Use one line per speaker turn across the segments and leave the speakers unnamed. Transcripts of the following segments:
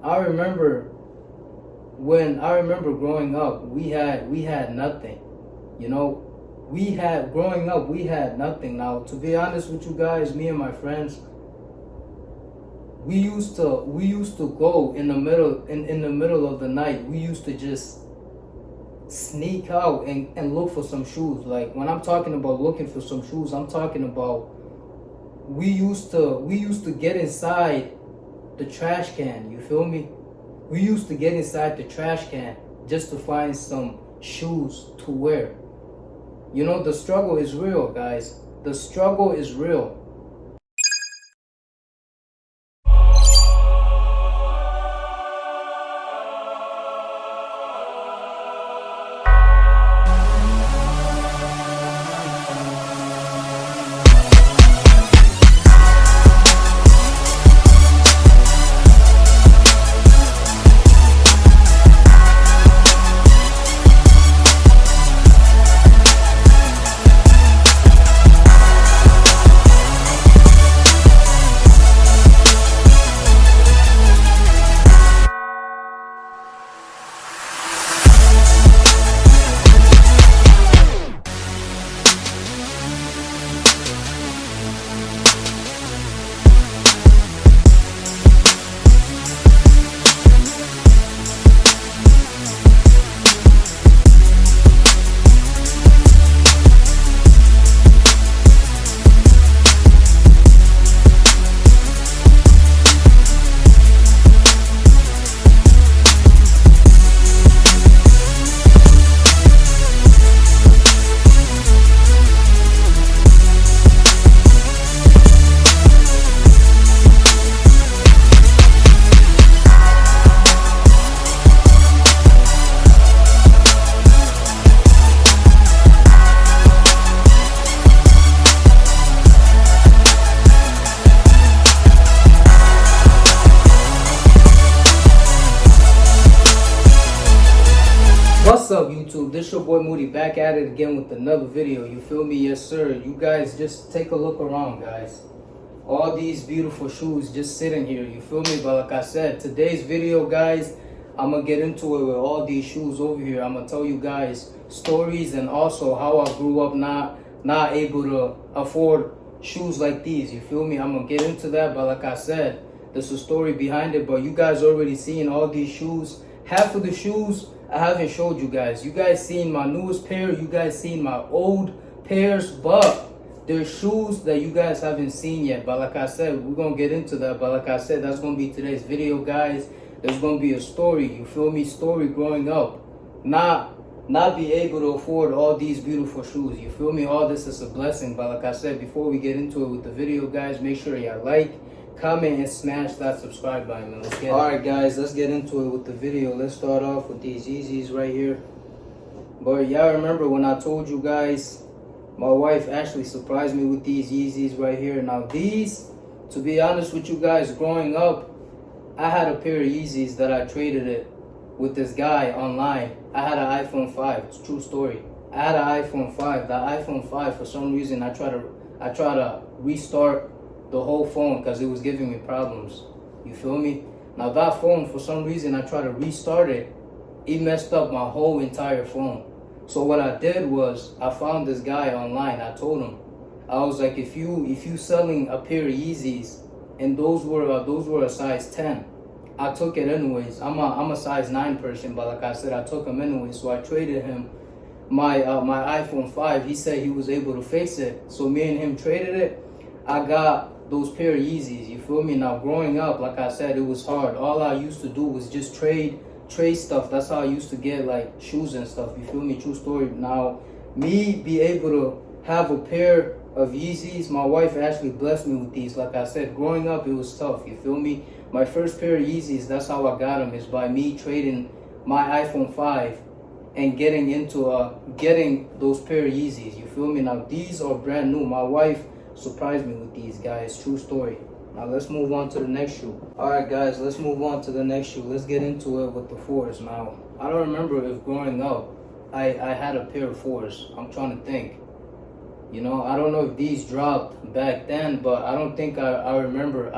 I remember I remember growing up, we had nothing. You know, growing up, we had nothing. Now, to be honest with you guys, me and my friends, we used to go in the middle of the night. We used to just sneak out and look for some shoes. Like, when I'm talking about looking for some shoes, I'm talking about we used to get inside the trash can. You feel me? We used to get inside the trash can just to find some shoes to wear. You know, the struggle is real, guys. The struggle is real. What's up, YouTube? This your boy Moody back at it again with another video. You feel me? Yes, sir. You guys just take a look around, guys. All these beautiful shoes just sitting here. You feel me? But like I said, today's video, guys, I'm gonna get into it with all these shoes over here. I'm gonna tell you guys stories and also how I grew up not able to afford shoes like these. You feel me? I'm gonna get into that. But like I said, there's a story behind it. But you guys already seen all these shoes. Half of the shoes I haven't showed you guys. You guys seen my newest pair. You guys seen my old pairs. But there's shoes that you guys haven't seen yet. But like I said, we're going to get into that. But like I said, that's going to be today's video, guys. There's going to be a story. You feel me? Story growing up. Not be able to afford all these beautiful shoes. You feel me? All this is a blessing. But like I said, before we get into it with the video, guys, make sure y'all like, comment, and smash that subscribe button, man. Let's get it. Alright, guys, let's get into it with the video. Let's start off with these Yeezys right here. But y'all remember when I told you guys, my wife actually surprised me with these Yeezys right here. Now these, to be honest with you guys, growing up, I had a pair of Yeezys that I traded it with this guy online. I had an iPhone 5. It's a true story. I had an iPhone 5. The iPhone 5, for some reason, I try to restart the whole phone because it was giving me problems. You feel me? Now that phone, for some reason, I tried to restart it. It messed up my whole entire phone. So what I did was I found this guy online. I told him, I was like, if you selling a pair of Yeezys and those were a size 10, I took it anyways. I'm a size 9 person, but like I said, I took them anyway. So I traded him my iPhone 5. He said he was able to fix it. So me and him traded it. I got those pair of Yeezys. You feel me? Now growing up, like I said, it was hard. All I used to do was just trade stuff. That's how I used to get like shoes and stuff. You feel me? True story. Now me be able to have a pair of Yeezys, my wife actually blessed me with these. Like I said, growing up, it was tough. You feel me? My first pair of Yeezys, that's how I got them, is by me trading my iPhone 5 and getting those pair of Yeezys. You feel me? Now these are brand new. My wife surprised me with these, guys. True story. Now let's move on to the next shoe. Alright, guys, let's move on to the next shoe. Let's get into it with the 4s. Now I don't remember if growing up I had a pair of 4s. I'm trying to think. You know, I don't know if these dropped back then, but I don't think I remember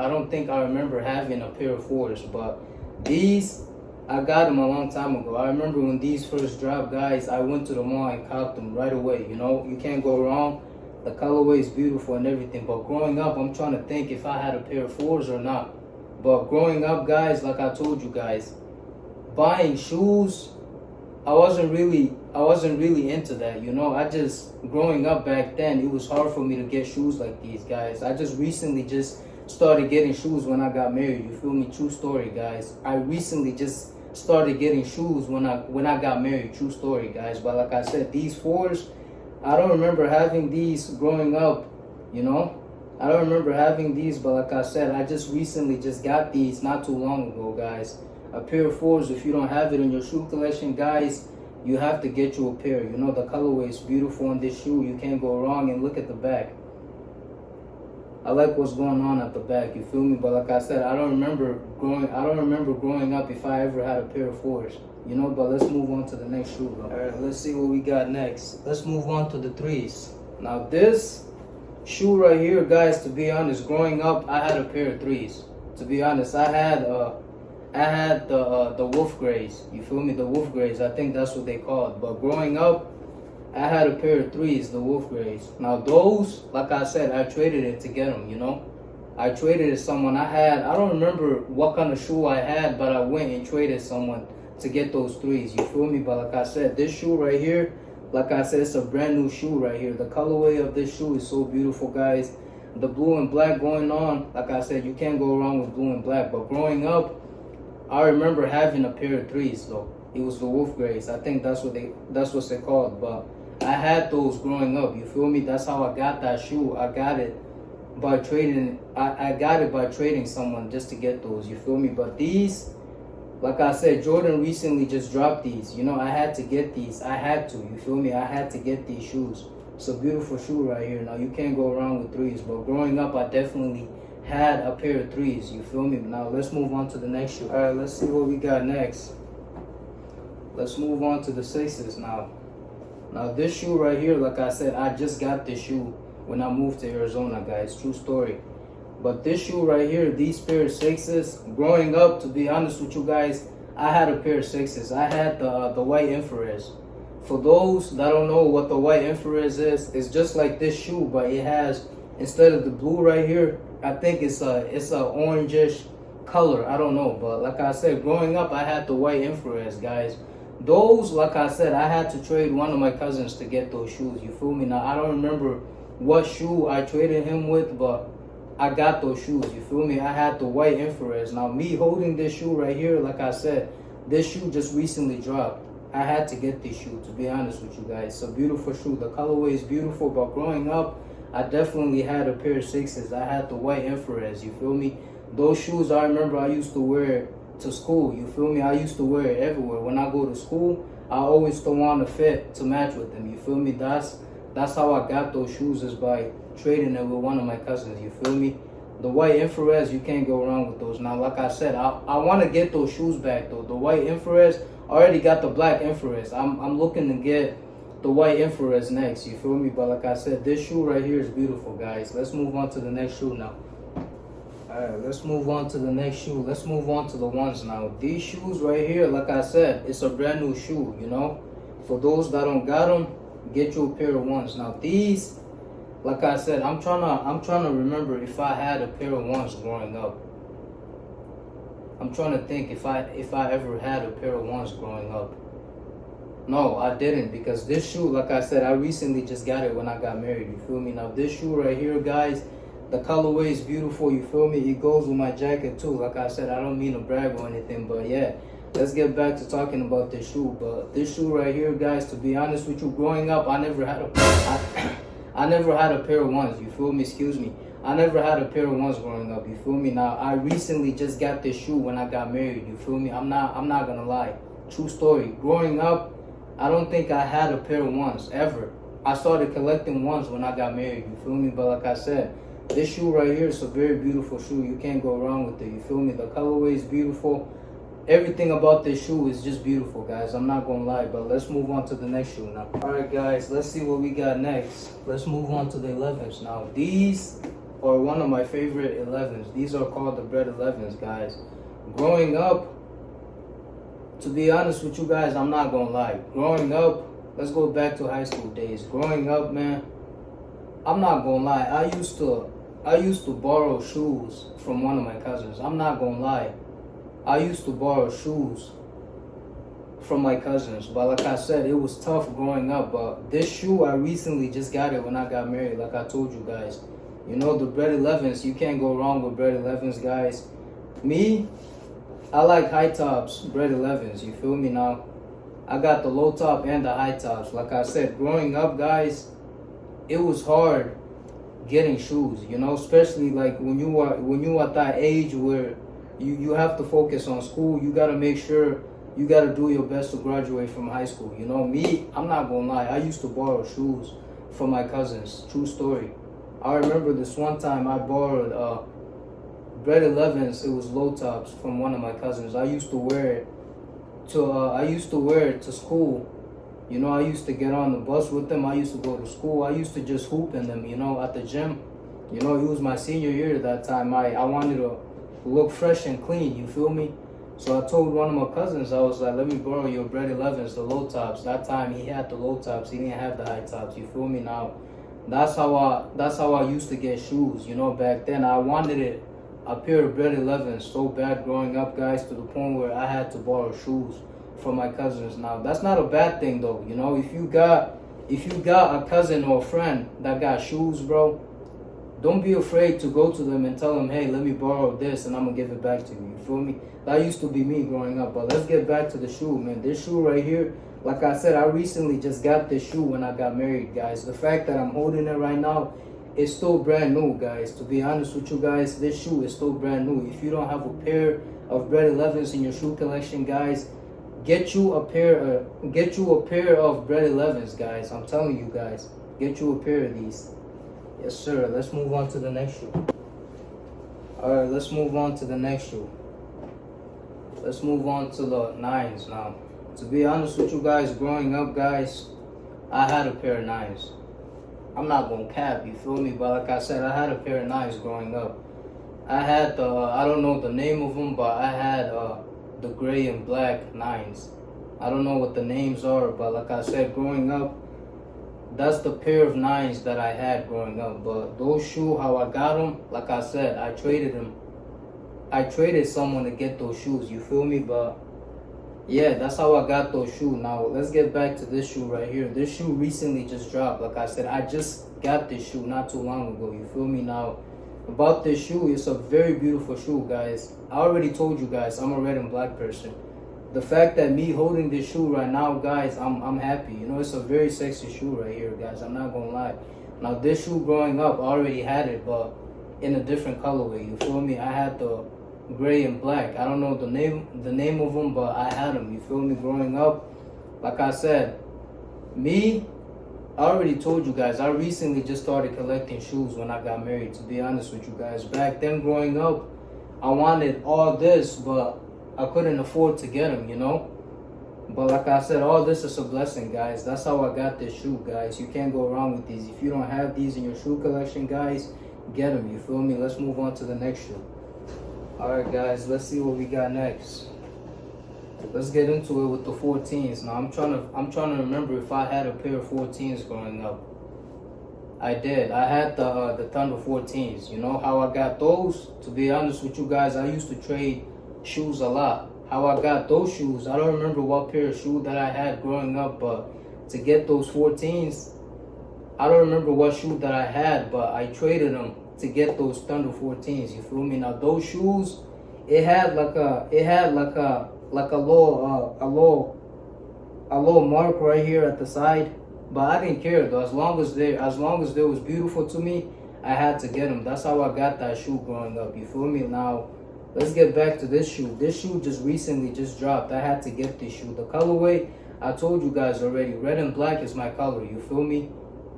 having a pair of 4s. But These, I got them a long time ago. I remember when these first dropped, guys, I went to the mall and copped them right away. You know, you can't go wrong. The colorway is beautiful and everything. But growing up, I'm trying to think if I had a pair of 4s or not. But growing up, guys, like I told you guys, buying shoes, I wasn't really into that, you know. I just, growing up back then, it was hard for me to get shoes like these, guys. I just recently just started getting shoes when I got married. You feel me? True story, guys. I recently just started getting shoes when I got married. True story, guys. But like I said, these 4s, I don't remember having these growing up, you know. I don't remember having these, but like I said, I just recently just got these not too long ago, guys. A pair of 4s, if you don't have it in your shoe collection, guys, you have to get you a pair. You know, the colorway is beautiful on this shoe. You can't go wrong. And look at the back. I like what's going on at the back, you feel me? But like I said, I don't remember growing up if I ever had a pair of 4s, you know. But let's move on to the next shoe, bro. All right, let's see what we got next. Let's move on to the 3s. Now this shoe right here, guys, to be honest, growing up, I had a pair of 3s. To be honest, I had the wolf grays. You feel me? The wolf grays. I think that's what they called. But growing up, I had a pair of 3s, the wolf grays. Now those, like I said, I traded it to get them, you know. I traded it to someone. I don't remember what kind of shoe I had, but I went and traded someone to get those 3s. You feel me? But like I said, this shoe right here, like I said, it's a brand new shoe right here. The colorway of this shoe is so beautiful, guys. The blue and black going on, like I said, you can't go wrong with blue and black. But growing up, I remember having a pair of 3s though. It was the wolf grays. I think that's what they're called. But I had those growing up. You feel me? That's how I got that shoe. I got it by trading. I got it by trading someone just to get those. You feel me? But these, like I said, Jordan recently just dropped these. You know, I had to get these. I had to. You feel me? I had to get these shoes. It's a beautiful shoe right here. Now you can't go wrong with 3s. But growing up, I definitely had a pair of 3s. You feel me? Now let's move on to the next shoe. All right, let's see what we got next. Let's move on to the 6s now. Now this shoe right here, like I said, I just got this shoe when I moved to Arizona, guys. True story. But this shoe right here, these pair of 6s, growing up, to be honest with you guys, I had a pair of 6s. I had the white infrareds. For those that don't know what the white infrareds is, it's just like this shoe, but it has, instead of the blue right here, I think it's a orangish color. I don't know, but like I said, growing up, I had the white infrareds, guys. Those, like I said, I had to trade one of my cousins to get those shoes. You feel me? Now, I don't remember what shoe I traded him with, but I got those shoes. You feel me? I had the white infrareds. Now, me holding this shoe right here, like I said, this shoe just recently dropped. I had to get this shoe, to be honest with you guys. It's a beautiful shoe. The colorway is beautiful, but growing up, I definitely had a pair of 6s. I had the white infrareds. You feel me? Those shoes, I remember I used to wear to school. You feel me? I used to wear it everywhere. When I go to school, I always throw on a fit to match with them. You feel me? That's how I got those shoes, is by trading it with one of my cousins. You feel me? The white infrareds, you can't go wrong with those. Now, like I said, I want to get those shoes back though. The white infrareds, I already got the black infrareds. I'm looking to get the white infrareds next. You feel me? But like I said, this shoe right here is beautiful, guys. Let's move on to the next shoe now. Alright, let's move on to the next shoe. Let's move on to the ones now. These shoes right here, like I said, it's a brand new shoe, you know. For those that don't got them, get you a pair of ones. Now these, like I said, I'm trying to remember if I had a pair of ones growing up. I'm trying to think if I ever had a pair of ones growing up. No, I didn't, because this shoe, like I said, I recently just got it when I got married. You feel me? Now this shoe right here, guys, the colorway is beautiful. You feel me? It goes with my jacket too. Like I said, I don't mean to brag or anything, but yeah, let's get back to talking about this shoe. But this shoe right here, guys, to be honest with you, growing up, I never had a pair of ones. You feel me? Excuse me. I never had a pair of ones growing up. You feel me? Now I recently just got this shoe when I got married. You feel me? I'm not gonna lie. True story. Growing up, I don't think I had a pair of ones ever. I started collecting ones when I got married. You feel me? But like I said, this shoe right here is a very beautiful shoe. You can't go wrong with it. You feel me? The colorway is beautiful. Everything about this shoe is just beautiful, guys. I'm not gonna lie, but let's move on to the next shoe now. Alright, guys, let's see what we got next. Let's move on to the 11s now. These are one of my favorite 11s. These are called the Bread 11s, guys. Growing up, To be honest with you guys, I'm not gonna lie. Growing up, let's go back to high school days. Growing up, man, I'm not gonna lie. I used to borrow shoes from one of my cousins. I'm not gonna lie. I used to borrow shoes from my cousins. But like I said, it was tough growing up. But this shoe, I recently just got it when I got married, like I told you guys. You know, the Bread 11s, you can't go wrong with Bread 11s, guys. Me, I like high tops, Bread 11s, you feel me now? I got the low top and the high tops. Like I said, growing up, guys, it was hard getting shoes, you know, especially like when you are at that age where you have to focus on school. You got to make sure you got to do your best to graduate from high school. You know, me, I'm not gonna lie, I used to borrow shoes from my cousins. True story. I remember this one time I borrowed Bread 11s. It was low tops from one of my cousins. I used to wear it to school. You know, I used to get on the bus with them. I used to go to school. I used to just hoop in them, you know, at the gym. You know, it was my senior year at that time. I wanted to look fresh and clean, you feel me? So I told one of my cousins, I was like, let me borrow your Bread 11s, the low tops. That time he had the low tops. He didn't have the high tops, you feel me? Now, that's how I used to get shoes, you know, back then. I wanted a pair of Bread 11s so bad growing up, guys, to the point where I had to borrow shoes from my cousins. Now, that's not a bad thing though, you know. If you got a cousin or a friend that got shoes, bro, don't be afraid to go to them and tell them, hey, let me borrow this and I'm gonna give it back to you. You feel me? That used to be me growing up. But let's get back to the shoe, man. This shoe right here, like I said, I recently just got this shoe when I got married, guys. The fact that I'm holding it right now, it's still brand new, guys. To be honest with you guys, this shoe is still brand new. If you don't have a pair of Bread 11s in your shoe collection, guys, get you a pair of Bread 11s, guys. I'm telling you guys, get you a pair of these. Yes, sir. Let's move on to the next shoe. All right, let's move on to the next shoe. Let's move on to the 9s now. To be honest with you guys, growing up, guys, I had a pair of 9s. I'm not gonna cap, you feel me? But like I said, I had a pair of 9s growing up. I had the, I don't know the name of them, but I had the gray and black 9s. I don't know what the names are, but like I said, growing up, that's the pair of 9s that I had growing up. But those shoes, how I got them, like I said, I traded them. I traded someone to get those shoes, you feel me? But yeah, that's how I got those shoes. Now, let's get back to this shoe right here. This shoe recently just dropped. Like I said, I just got this shoe not too long ago, you feel me? Now, about this shoe, it's a very beautiful shoe, guys. I already told you guys, I'm a red and black person. The fact that me holding this shoe right now, guys, I'm happy. You know, it's a very sexy shoe right here, guys. I'm not gonna lie. Now, this shoe growing up, I already had it, but in a different colorway, you feel me? I had the gray and black. I don't know the name of them, but I had them, you feel me? Growing up, like I said, me, I already told you guys, I recently just started collecting shoes when I got married, to be honest with you guys. Back then, growing up, I wanted all this, but I couldn't afford to get them, you know? But like I said, all this is a blessing, guys. That's how I got this shoe, guys. You can't go wrong with these. If you don't have these in your shoe collection, guys, get them, you feel me? Let's move on to the next shoe. Alright, guys, let's see what we got next. Let's get into it with the 14s. Now, I'm trying to remember if I had a pair of 14s growing up. I did. I had the Thunder 14s. You know how I got those? To be honest with you guys, I used to trade shoes a lot. How I got those shoes, I don't remember what pair of shoe that I had growing up, but to get those 14s, I don't remember what shoe that I had, but I traded them to get those Thunder 14s. You feel me? Now those shoes, it had like a little mark right here at the side, but I didn't care though. As long as they was beautiful to me, I had to get them. That's how I got that shoe growing up. You feel me? Now, let's get back to this shoe. This shoe just recently just dropped. I had to get this shoe. The colorway, I told you guys already, red and black is my color. You feel me?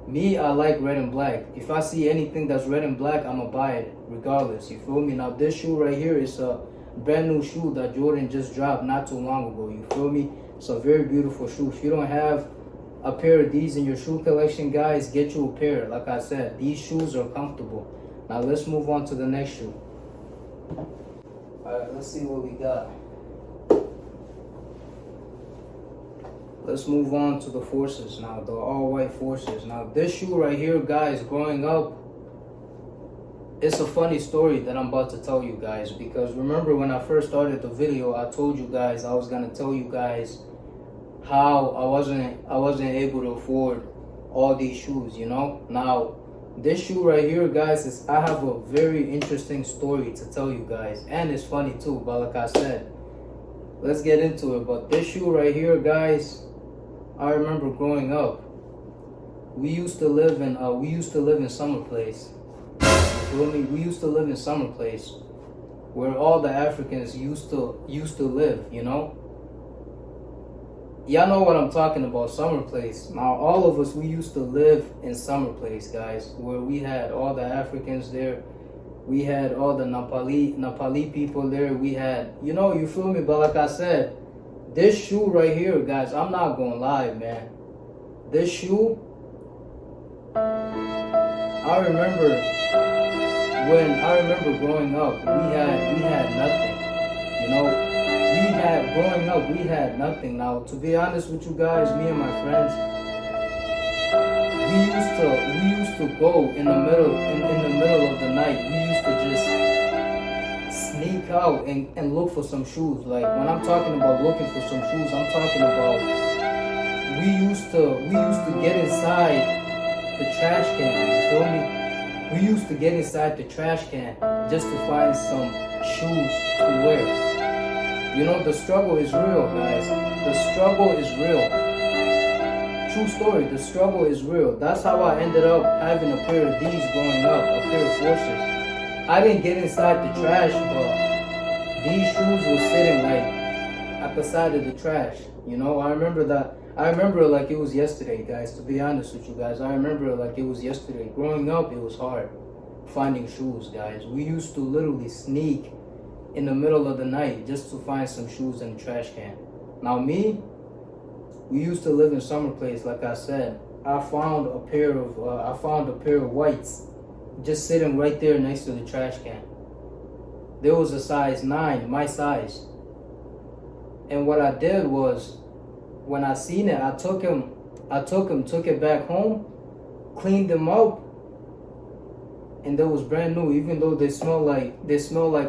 Me, I like red and black. If I see anything that's red and black, I'ma buy it regardless. You feel me? Now this shoe right here is a brand new shoe that Jordan just dropped not too long ago. You feel me? It's a very beautiful shoe. If you don't have a pair of these in your shoe collection, guys, get you a pair. Like I said, these shoes are comfortable. Now let's move on to the next shoe. Alright, let's see what we got. let's move on to the forces now, the all-white forces. Now, this shoe right here, guys, growing up, it's a funny story that I'm about to tell you guys, because remember when I first started the video, I told you guys I was gonna tell you guys how I wasn't able to afford all these shoes, you know. Now, this shoe right here, guys, I have a very interesting story to tell you guys, and it's funny too. But like I said, let's get into it. But this shoe right here, guys, I remember growing up. We used to live in Summer Place. You feel me? We used to live in Summer Place, where all the Africans used to live. You know. Y'all know what I'm talking about, Summer Place. Now, all of us, we used to live in Summer Place, guys, where we had all the Africans there. We had all the Nepali people there. We had, you know, you feel me? But like I said, this shoe right here, guys, I'm not gonna lie, man. This shoe, I remember growing up, we had nothing, you know. Growing up, we had nothing. Now, to be honest with you guys, me and my friends, we used to go in the middle of the night. We used to just sneak out and look for some shoes. Like, when I'm talking about looking for some shoes, I'm talking about we used to get inside the trash can. You feel me? We used to get inside the trash can just to find some shoes to wear. You know, the struggle is real, guys. The struggle is real. True story, the struggle is real. That's how I ended up having a pair of these growing up, a pair of forces. I didn't get inside the trash, but these shoes were sitting like at the side of the trash. You know, I remember it like it was yesterday, guys. To be honest with you guys, I remember it like it was yesterday. Growing up, it was hard finding shoes, guys. We used to literally sneak in the middle of the night just to find some shoes in the trash can. Now, we used to live in Summer Place, like I said. I found a pair of whites just sitting right there next to the trash can. There was a size 9, my size. And what I did was, when I seen it, I took it back home, cleaned them up, and they was brand new, even though they smell like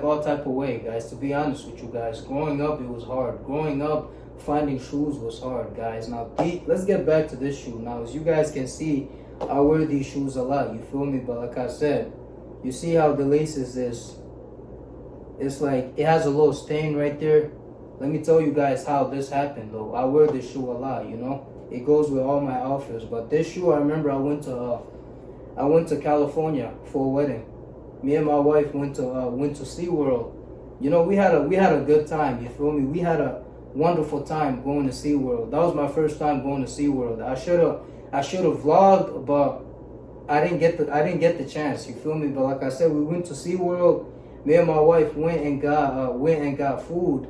all type of way, guys. To be honest with you guys, growing up, it was hard. Growing up, finding shoes was hard, guys. Now, let's get back to this shoe. Now, as you guys can see, I wear these shoes a lot, you feel me? But like I said, you see how the laces is, it's like, it has a little stain right there. Let me tell you guys how this happened, though. I wear this shoe a lot, you know? It goes with all my outfits. But this shoe, I remember I went to California for a wedding. Me and my wife went to SeaWorld. You know, we had a good time, you feel me? We had a wonderful time going to SeaWorld. That was my first time going to SeaWorld. I should have vlogged, but I didn't get the chance, you feel me? But like I said, we went to SeaWorld. Me and my wife went and got food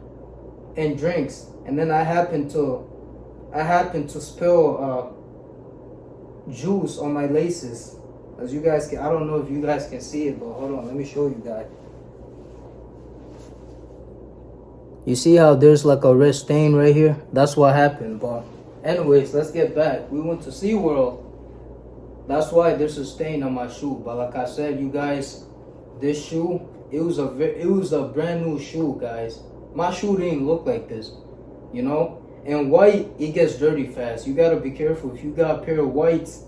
and drinks, and then I happened to spill juice on my laces. As you guys I don't know if you guys can see it, but hold on, let me show you guys. You see how there's like a red stain right here? That's what happened. But anyways, let's get back. We went to SeaWorld. That's why there's a stain on my shoe. But like I said, you guys, this shoe, it was a brand new shoe, guys. My shoe didn't look like this, you know? And white, it gets dirty fast. You gotta be careful. If you got a pair of whites,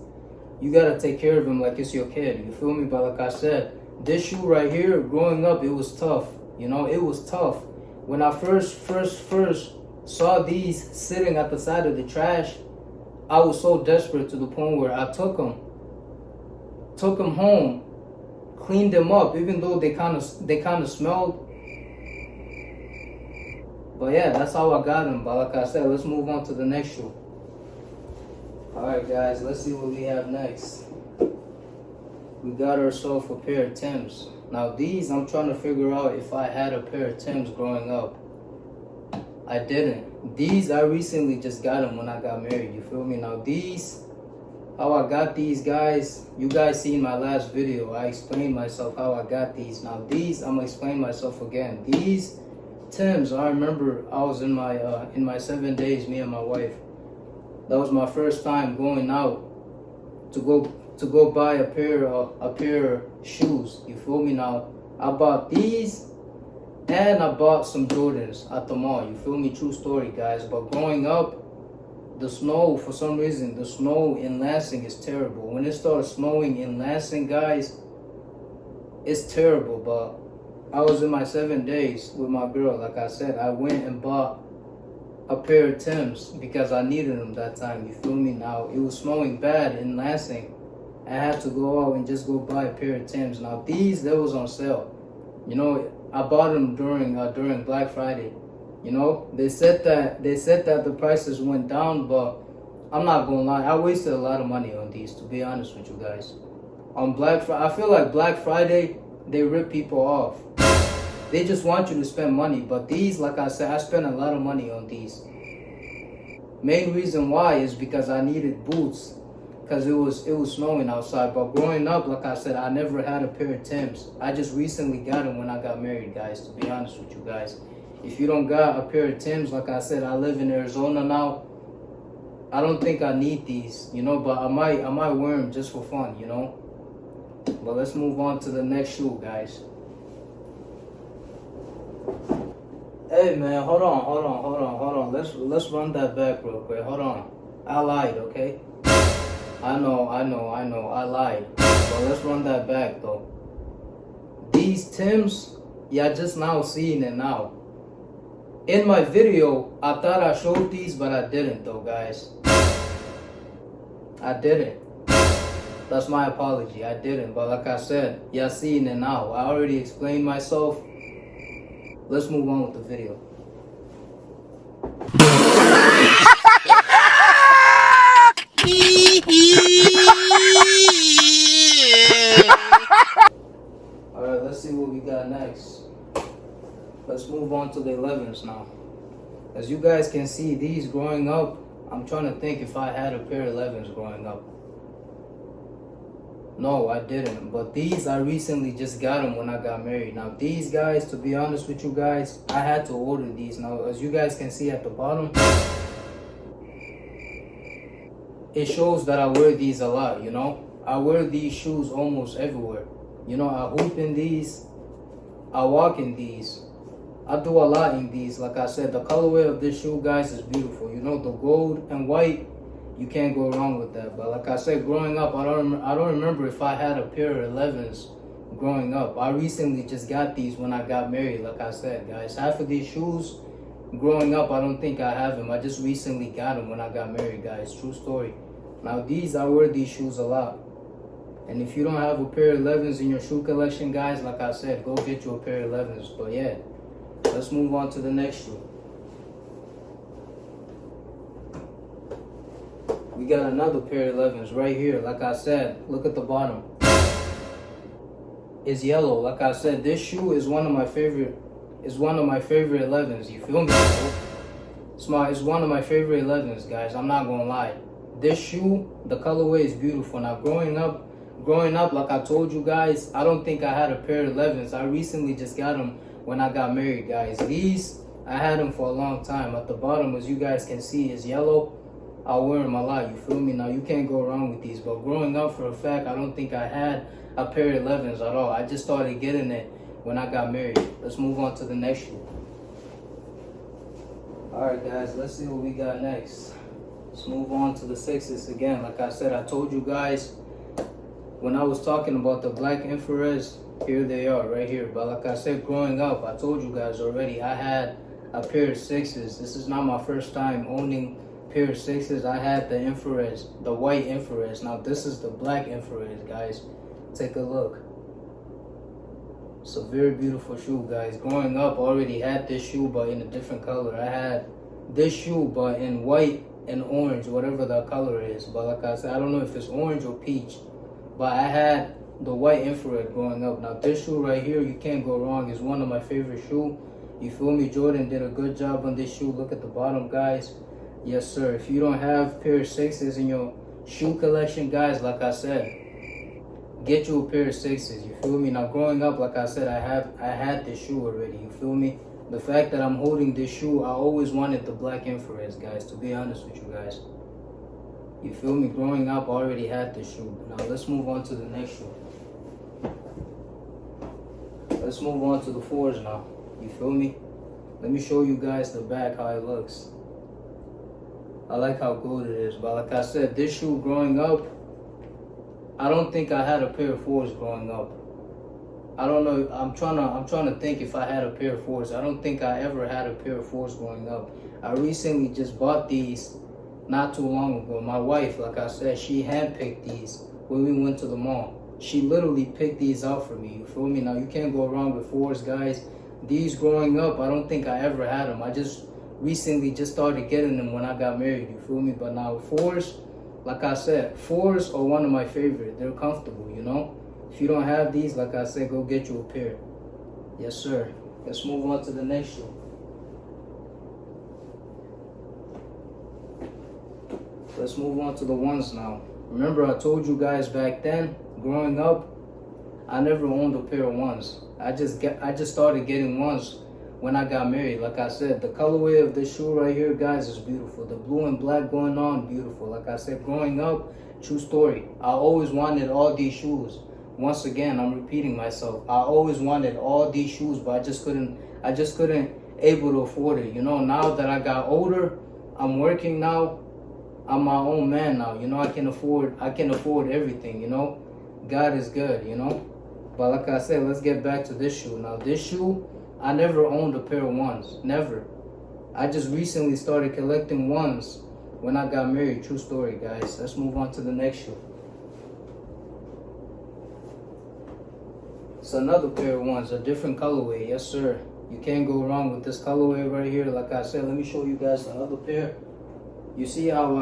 you gotta take care of them like it's your kid, you feel me? But like I said, this shoe right here, growing up, it was tough. You know, it was tough. When I first saw these sitting at the side of the trash, I was so desperate to the point where I took them home, cleaned them up, even though they kind of smelled. But yeah, that's how I got them. But like I said, let's move on to the next shoe. Alright guys, let's see what we have next. We got ourselves a pair of Timbs. Now these, I'm trying to figure out if I had a pair of Timbs growing up. I didn't. These, I recently just got them when I got married, you feel me? Now these, how I got these, guys, you guys seen my last video. I explained myself how I got these. Now these, I'm gonna explain myself again. These Timbs, I remember I was in my 7 days, me and my wife. That was my first time going out to go buy a pair of shoes. You feel me now? I bought these and I bought some Jordans at the mall. You feel me? True story, guys. But growing up, the snow, for some reason, the snow in Lansing is terrible. When it started snowing in Lansing, guys, it's terrible. But I was in my 7 days with my girl. Like I said, I went and bought a pair of Timbs because I needed them that time. You feel me? Now, it was snowing bad in Lansing. I had to go out and just go buy a pair of Timbs. Now, these, that was on sale. You know, I bought them during Black Friday. You know, they said that the prices went down, but I'm not gonna lie, I wasted a lot of money on these, to be honest with you guys. On Black Friday, I feel like Black Friday, they rip people off. They just want you to spend money, but these, like I said, I spent a lot of money on these. Main reason why is because I needed boots, because it was snowing outside. But growing up, like I said, I never had a pair of Timbs. I just recently got them when I got married, guys, to be honest with you guys. If you don't got a pair of Timbs, like I said, I live in Arizona now. I don't think I need these, you know, but I might wear them just for fun, you know. But let's move on to the next shoe, guys. Hey man, hold on. Let's run that back real quick. Hold on. I lied, okay? I know, I lied. But let's run that back though. These Timbs, yeah, just now seeing it now. In my video, I thought I showed these, but I didn't though, guys. I didn't. That's my apology. I didn't. But like I said, y'all seeing it now. I already explained myself. Let's move on with the video. Alright, let's see what we got next. Let's move on to the 11s now. As you guys can see, these growing up, I'm trying to think if I had a pair of 11s growing up. No, I didn't. But these, I recently just got them when I got married. Now, these guys, to be honest with you guys, I had to order these. Now, as you guys can see at the bottom, it shows that I wear these a lot, you know. I wear these shoes almost everywhere. You know, I hoop in these. I walk in these. I do a lot in these. Like I said, the colorway of this shoe, guys, is beautiful. You know, the gold and white, you can't go wrong with that. But like I said, growing up, I don't remember if I had a pair of 11s growing up. I recently just got these when I got married. Like I said, guys, half of these shoes growing up, I don't think I have them. I just recently got them when I got married, guys. True story. Now these, I wear these shoes a lot. And if you don't have a pair of 11s in your shoe collection, guys, like I said, go get you a pair of 11s. But yeah, let's move on to the next shoe. We got another pair of 11s right here. Like I said, look at the bottom. It's yellow. Like I said, this shoe is one of my favorite. It's one of my favorite 11s. You feel me? It's one of my favorite 11s, guys. I'm not gonna lie. This shoe, the colorway is beautiful. Now, growing up, like I told you guys, I don't think I had a pair of 11s. I recently just got them when I got married, guys. These, I had them for a long time. At the bottom, as you guys can see, is yellow. I wear them a lot, you feel me? Now, you can't go wrong with these. But growing up, for a fact, I don't think I had a pair of 11s at all. I just started getting it when I got married. Let's move on to the next shoe. Alright, guys, let's see what we got next. Let's move on to the 6s again. Like I said, I told you guys when I was talking about the black infrareds, here they are right here. But like I said, growing up, I told you guys already, I had a pair of 6s. This is not my first time owning pair of 6s. I had the infrareds, the white infrareds. Now this is the black infrareds, guys. Take a look. It's a very beautiful shoe, guys. Growing up, I already had this shoe, but in a different color. I had this shoe, but in white and orange, whatever the color is. But like I said, I don't know if it's orange or peach. But I had the white infrared growing up. Now this shoe right here, you can't go wrong. It's one of my favorite shoe. You feel me? Jordan did a good job on this shoe. Look at the bottom, guys. Yes, sir. If you don't have pair of 6s in your shoe collection, guys, like I said, get you a pair of 6s. You feel me? Now, growing up, like I said, I had this shoe already. You feel me? The fact that I'm holding this shoe, I always wanted the black infrareds, guys, to be honest with you guys. You feel me? Growing up, I already had this shoe. Now let's move on to the next shoe. Let's move on to the 4s now. You feel me? Let me show you guys the back, how it looks. I like how good it is. But like I said, this shoe growing up, I don't think I had a pair of 4s growing up. I don't know. I'm trying to think if I had a pair of 4s. I don't think I ever had a pair of 4s growing up. I recently just bought these not too long ago. My wife, like I said, she handpicked these when we went to the mall. She literally picked these out for me. You feel me? Now you can't go wrong with 4s, guys. These growing up, I don't think I ever had them. I just recently just started getting them when I got married. You feel me? But now 4s, like I said, 4s are one of my favorite. They're comfortable, you know. If you don't have these, like I said, go get you a pair. Yes, sir. Let's move on to the next shoe. Let's move on to the 1s now. Remember, I told you guys back then, growing up, I never owned a pair of 1s. I just started getting 1s when I got married. Like I said, the colorway of this shoe right here, guys, is beautiful. The blue and black going on, beautiful. Like I said, growing up, true story. I always wanted all these shoes. Once again, I'm repeating myself. I always wanted all these shoes, but I just couldn't able to afford it. You know, now that I got older, I'm working now. I'm my own man now. You know, I can afford everything, you know. God is good, you know. But like I said, let's get back to this shoe. Now, this shoe, I never owned a pair of 1s. Never. I just recently started collecting 1s when I got married. True story, guys. Let's move on to the next shoe. It's another pair of 1s, a different colorway. Yes, sir. You can't go wrong with this colorway right here. Like I said, let me show you guys the other pair. You see how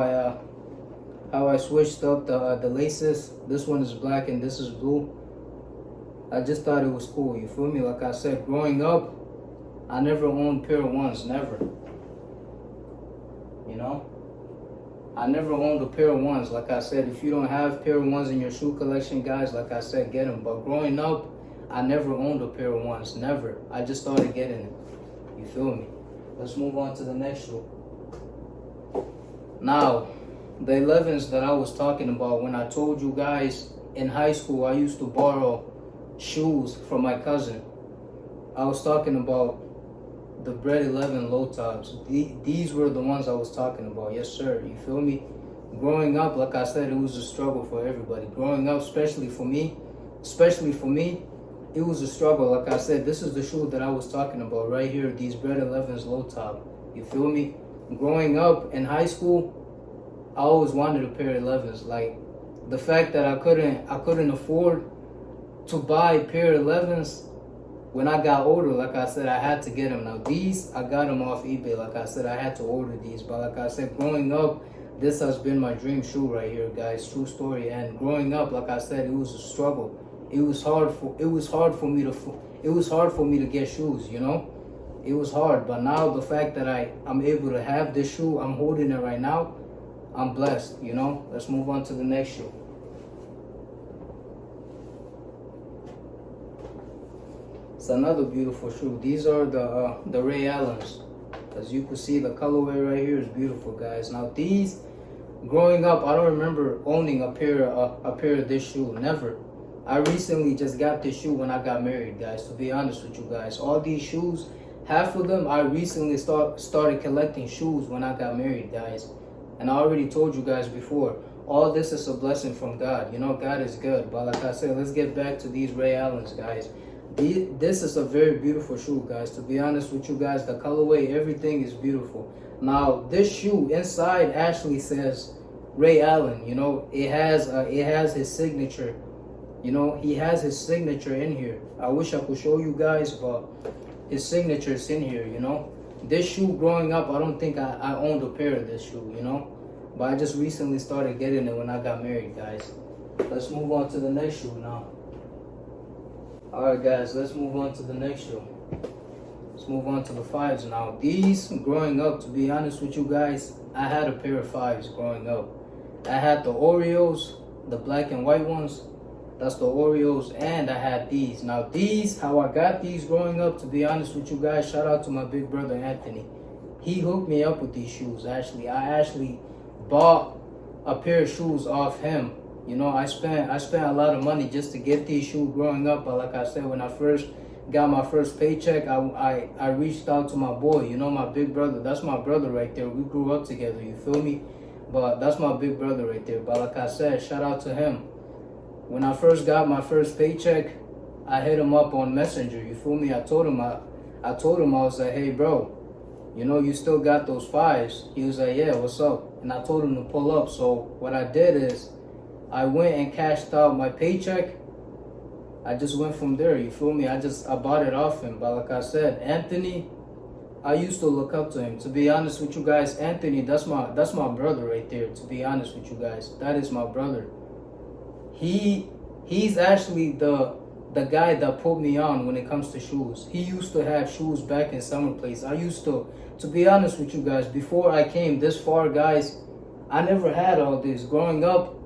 I switched up the laces? This one is black and this is blue. I just thought it was cool. You feel me? Like I said, growing up, I never owned a pair of 1s. Never. You know? I never owned a pair of 1s. Like I said, if you don't have a pair of 1s in your shoe collection, guys, like I said, get them. But growing up, I never owned a pair of 1s. Never. I just started getting it. You feel me? Let's move on to the next shoe. Now, the 11s that I was talking about, when I told you guys in high school, I used to borrow shoes from my cousin. I was talking about the Bread 11 low tops. These were the ones I was talking about. Yes, sir. You feel me? Growing up, like I said, it was a struggle for everybody. Growing up, especially for me, it was a struggle. Like I said, this is the shoe that I was talking about right here. These Bread 11s low top. You feel me? Growing up in high school, I always wanted a pair of 11s. Like, the fact that I couldn't afford to buy a pair of 11s when I got older, like I said, I had to get them. Now these, I got them off eBay. Like I said, I had to order these. But like I said, growing up, this has been my dream shoe right here, guys. True story. And growing up, like I said, it was a struggle. It was hard for me to get shoes, you know? It was hard. But now the fact that I'm able to have this shoe, I'm holding it right now, I'm blessed, you know? Let's move on to the next shoe. It's another beautiful shoe. These are the Ray Allens. As you can see, the colorway right here is beautiful, guys. Now these, growing up, I don't remember owning a pair of this shoe. Never. I recently just got this shoe when I got married, guys. To be honest with you guys, all these shoes, half of them, I recently started collecting shoes when I got married, guys. And I already told you guys before, all this is a blessing from God. You know, God is good. But like I said, let's get back to these Ray Allens, guys. This is a very beautiful shoe, guys. To be honest with you guys, the colorway, everything is beautiful. Now, this shoe inside actually says Ray Allen. You know, it has his signature. You know, he has his signature in here. I wish I could show you guys, but his signature is in here, you know. This shoe, growing up, I don't think I owned a pair of this shoe, you know. But I just recently started getting it when I got married, guys. Let's move on to the next shoe now. Alright, guys, let's move on to the next shoe. Let's move on to the 5s now. These, growing up, to be honest with you guys, I had a pair of 5s growing up. I had the Oreos, the black and white ones. That's the Oreos, and I had these. Now these, how I got these growing up, to be honest with you guys, shout out to my big brother Anthony. He hooked me up with these shoes, actually. I actually bought a pair of shoes off him. You know, I spent a lot of money just to get these shoes growing up. But like I said, when I first got my first paycheck, I reached out to my boy, you know, my big brother. That's my brother right there. We grew up together, you feel me? But that's my big brother right there. But like I said, shout out to him. When I first got my first paycheck, I hit him up on Messenger, you feel me? I told him I was like, hey bro, you know, you still got those fives? He was like, yeah, what's up? And I told him to pull up. So what I did is I went and cashed out my paycheck. I just went from there, you feel me? I bought it off him. But like I said, Anthony, I used to look up to him. To be honest with you guys, Anthony, that's my brother right there. To be honest with you guys, that is my brother. He's actually the guy that put me on when it comes to shoes. He used to have shoes back in Summer Place. I used to be honest with you guys, before I came this far, guys, I never had all this. Growing up,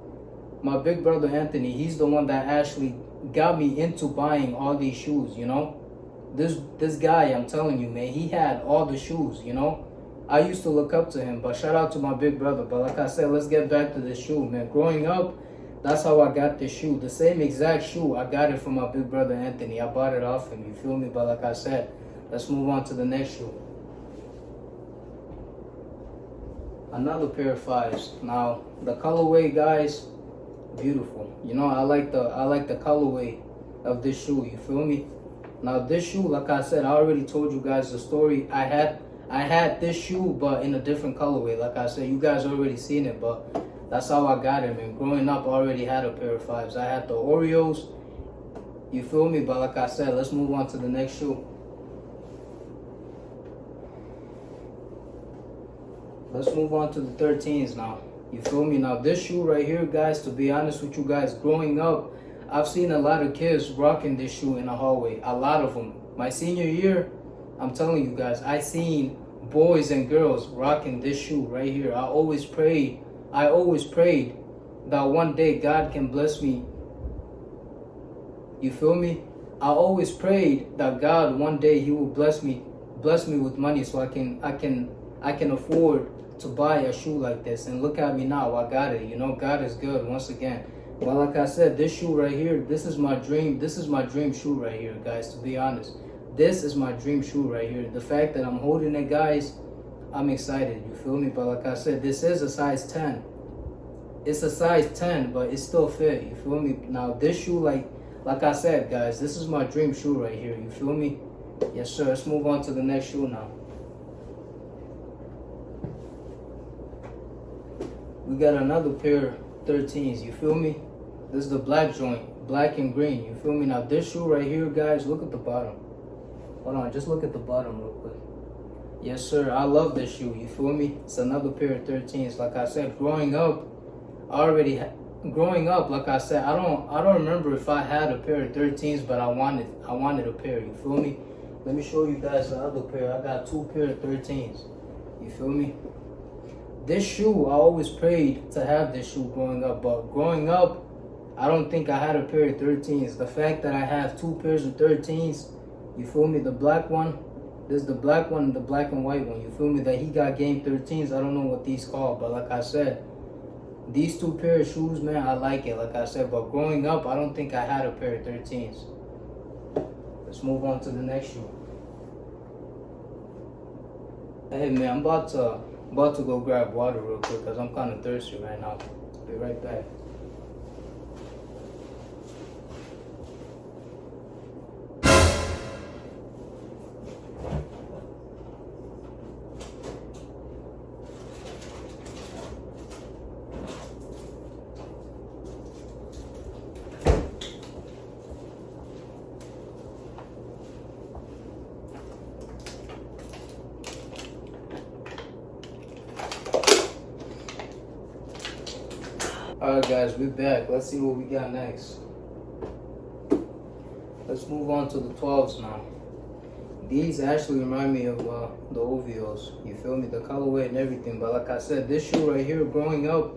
my big brother Anthony, he's the one that actually got me into buying all these shoes, you know. This guy, I'm telling you, man, he had all the shoes, you know. I used to look up to him, but shout out to my big brother. But like I said, let's get back to the shoe, man. Growing up, that's how I got this shoe. The same exact shoe, I got it from my big brother Anthony. I bought it off him, you feel me? But like I said, let's move on to the next shoe. Another pair of fives. Now, the colorway, guys, beautiful. You know, I like the colorway of this shoe, you feel me? Now this shoe, like I said, I already told you guys the story. I had this shoe, but in a different colorway. Like I said, you guys already seen it, but that's how I got it, man. Growing up, I already had a pair of fives. I had the Oreos, you feel me? But like I said, let's move on to the next shoe. Let's move on to the 13s now. You feel me? Now this shoe right here, guys, to be honest with you guys, growing up, I've seen a lot of kids rocking this shoe in the hallway. A lot of them. My senior year, I'm telling you guys, I seen boys and girls rocking this shoe right here. I always prayed that one day God can bless me. You feel me? I always prayed that God one day He will bless me with money so I can afford to buy a shoe like this. And look at me now, I got it. You know, God is good once again. Well, like I said, this shoe right here, this is my dream shoe right here, guys, to be honest. This is my dream shoe right here. The fact that I'm holding it, guys, I'm excited, you feel me? But like I said, this is a size 10. It's a size 10, but it still fit, you feel me? Now this shoe, like I said, guys, this is my dream shoe right here, you feel me? Yes, sir. Let's move on to the next shoe now. We got another pair of 13s, you feel me? This is the black joint, black and green, you feel me? Now this shoe right here, guys, look at the bottom. Hold on, just look at the bottom real quick. Yes, sir. I love this shoe, you feel me? It's another pair of 13s. Like I said, growing up, like I said, I don't remember if I had a pair of 13s, but I wanted a pair, you feel me? Let me show you guys the other pair. I got two pair of 13s, you feel me? This shoe, I always prayed to have this shoe growing up, but growing up, I don't think I had a pair of 13s. The fact that I have two pairs of 13s, you feel me? The black one, this is the black one and the black and white one, you feel me? That he got game 13s, I don't know what these called, but like I said, these two pair of shoes, man, I like it, like I said, but growing up, I don't think I had a pair of 13s. Let's move on to the next shoe. Hey, man, I'm about to go grab water real quick because I'm kind of thirsty right now. Be right back. Alright guys, we're back. Let's see what we got next. Let's move on to the 12s now. These actually remind me of the OVOs. You feel me? The colorway and everything. But like I said, this shoe right here, growing up,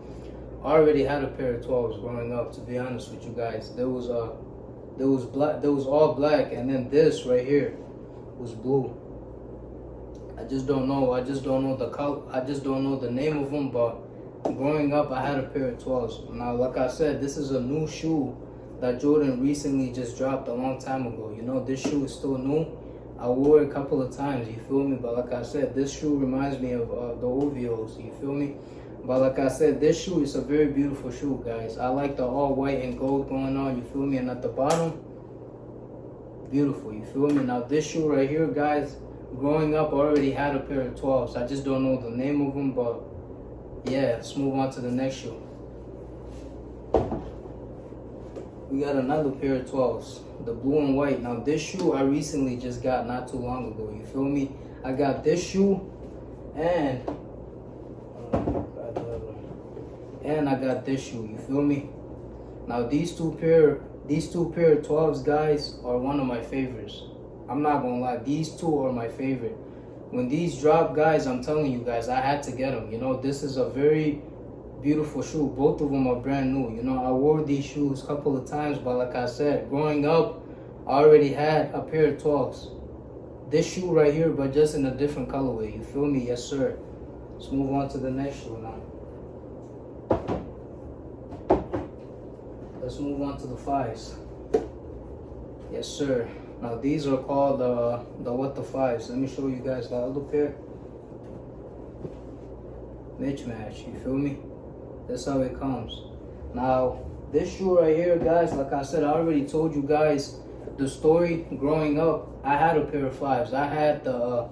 I already had a pair of 12s growing up, to be honest with you guys. There was all black, and then this right here was blue. I just don't know the color. I just don't know the name of them, but growing up, I had a pair of 12s. Now, like I said, this is a new shoe that Jordan recently just dropped a long time ago. You know, this shoe is still new. I wore it a couple of times, you feel me? But like I said, this shoe reminds me of the OVOs, you feel me? But like I said, this shoe is a very beautiful shoe, guys. I like the all white and gold going on, you feel me? And at the bottom, beautiful, you feel me? Now this shoe right here, guys, growing up, I already had a pair of 12s. I just don't know the name of them, but yeah, let's move on to the next shoe. We got another pair of 12s, the blue and white. Now this shoe I recently just got not too long ago, you feel me? I got this shoe and I got this shoe, you feel me? Now these two pair of 12s, guys, are one of my favorites. I'm not gonna lie, these two are my favorite. When these drop, guys, I'm telling you guys, I had to get them. You know, this is a very beautiful shoe. Both of them are brand new. You know, I wore these shoes a couple of times, but like I said, growing up, I already had a pair of 12s. This shoe right here, but just in a different colorway. You feel me? Yes, sir. Let's move on to the next shoe now. Let's move on to the 5s. Yes, sir. Now these are called the what the 5s. Let me show you guys the other pair. Mismatch, you feel me? That's how it comes. Now this shoe right here, guys, like I said, I already told you guys the story. Growing up, I had a pair of 5s. I had the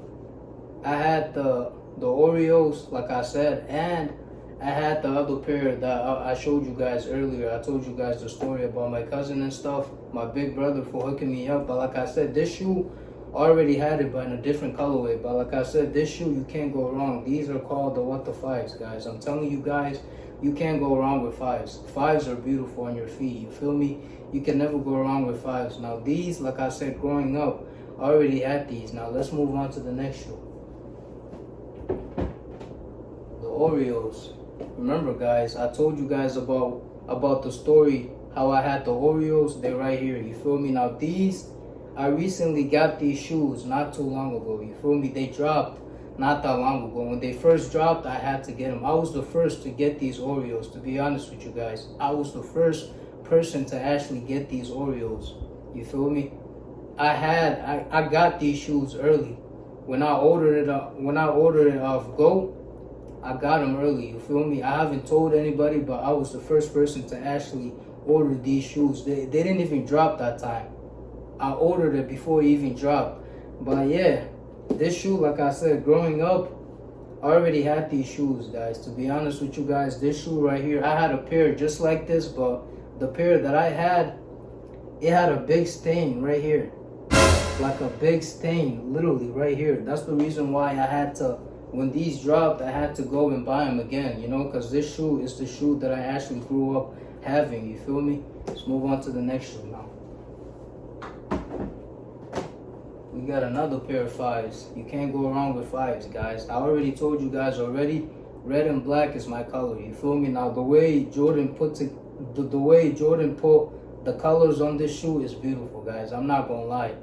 Oreos, like I said, and I had the other pair that I showed you guys earlier. I told you guys the story about my cousin and stuff, my big brother for hooking me up. But like I said, this shoe, I already had it, but in a different colorway. But like I said, this shoe, you can't go wrong. These are called the what the 5s, guys. I'm telling you guys, you can't go wrong with 5s. 5s are beautiful on your feet, you feel me? You can never go wrong with 5s. Now these, like I said, growing up, I already had these. Now let's move on to the next shoe. The Oreos. Remember, guys, I told you guys about the story, how I had the Oreos. They're right here, you feel me? Now these, I recently got these shoes not too long ago, you feel me? They dropped not that long ago. When they first dropped, I had to get them. I was the first to get these Oreos, to be honest with you guys. I was the first person to actually get these Oreos, you feel me? I got these shoes early. When I ordered it off Go, I got them early, you feel me? I haven't told anybody, but I was the first person to actually order these shoes. They didn't even drop that time. I ordered it before it even dropped. But yeah, this shoe, like I said, growing up, I already had these shoes, guys. To be honest with you guys, this shoe right here, I had a pair just like this, but the pair that I had, it had a big stain right here. Like a big stain, literally right here. That's the reason why I had to, when these dropped, I had to go and buy them again, you know, because this shoe is the shoe that I actually grew up having, you feel me? Let's move on to the next shoe now. We got another pair of 5s. You can't go wrong with 5s, guys. I already told you guys already, red and black is my color, you feel me? Now the way Jordan put the colors on this shoe is beautiful, guys. I'm not gonna lie.